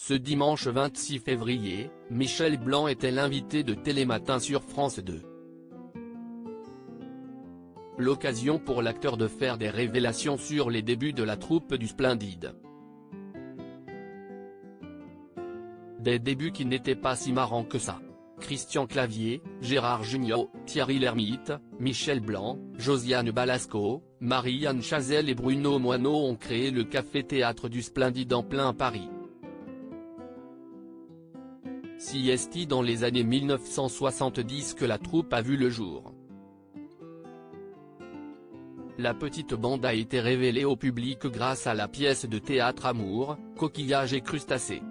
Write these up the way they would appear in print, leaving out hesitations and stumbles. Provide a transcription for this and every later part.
Ce dimanche 26 février, Michel Blanc était l'invité de Télématin sur France 2. L'occasion pour l'acteur de faire des révélations sur les débuts de la troupe du Splendide. Des débuts qui n'étaient pas si marrants que ça. Christian Clavier, Gérard Jugnot, Thierry Lhermitte, Michel Blanc, Josiane Balasco, Marie-Anne Chazelle et Bruno Moineau ont créé le café-théâtre du Splendide en plein Paris. C'est dans les années 1970 que la troupe a vu le jour. La petite bande a été révélée au public grâce à la pièce de théâtre Amour, coquillages et crustacés.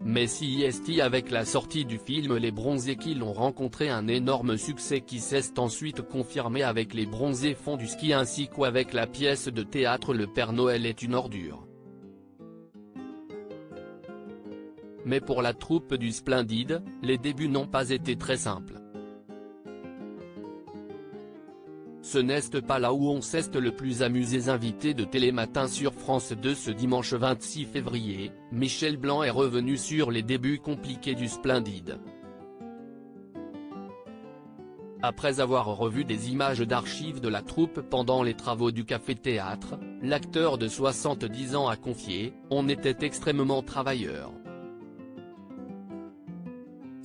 Mais c'est avec la sortie du film Les Bronzés qu'ils ont rencontré un énorme succès qui s'est ensuite confirmé avec Les Bronzés font du ski ainsi qu'avec la pièce de théâtre Le Père Noël est une ordure. Mais pour la troupe du Splendide, les débuts n'ont pas été très simples. Ce n'est pas là où on s'est le plus amusé. Invité de Télématin sur France 2 ce dimanche 26 février, Michel Blanc est revenu sur les débuts compliqués du Splendide. Après avoir revu des images d'archives de la troupe pendant les travaux du café-théâtre, l'acteur de 70 ans a confié « On était extrêmement travailleurs.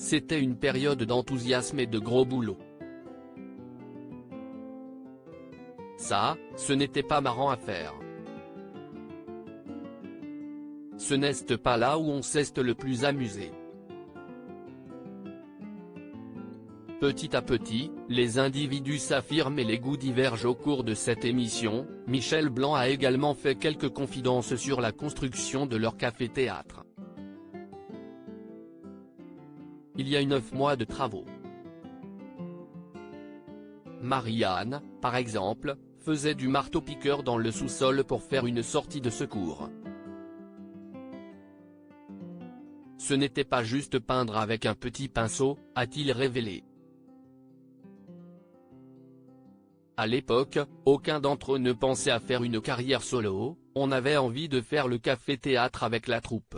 C'était une période d'enthousiasme et de gros boulot. Ça, ce n'était pas marrant à faire. Ce n'est pas là où on s'est le plus amusé. » Petit à petit, les individus s'affirment et les goûts divergent au cours de cette émission. Michel Blanc a également fait quelques confidences sur la construction de leur café-théâtre. Il y a eu 9 mois de travaux. Marie-Anne, par exemple, faisait du marteau-piqueur dans le sous-sol pour faire une sortie de secours. Ce n'était pas juste peindre avec un petit pinceau, a-t-il révélé. À l'époque, aucun d'entre eux ne pensait à faire une carrière solo, on avait envie de faire le café-théâtre avec la troupe.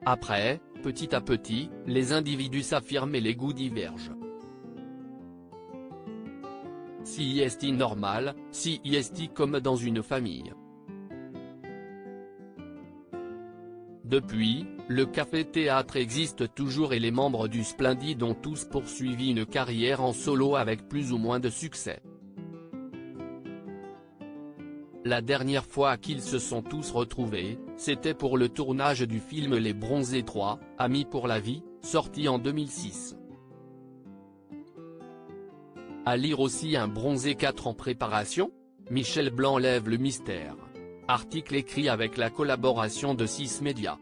Après, petit à petit, les individus s'affirment et les goûts divergent. C'est normal, c'est comme dans une famille. Depuis, le café-théâtre existe toujours et les membres du Splendide ont tous poursuivi une carrière en solo avec plus ou moins de succès. La dernière fois qu'ils se sont tous retrouvés, c'était pour le tournage du film Les Bronzés 3, Amis pour la vie, sorti en 2006. À lire aussi Un Bronzé 4 en préparation ? Michel Blanc lève le mystère. Article écrit avec la collaboration de 6 Médias.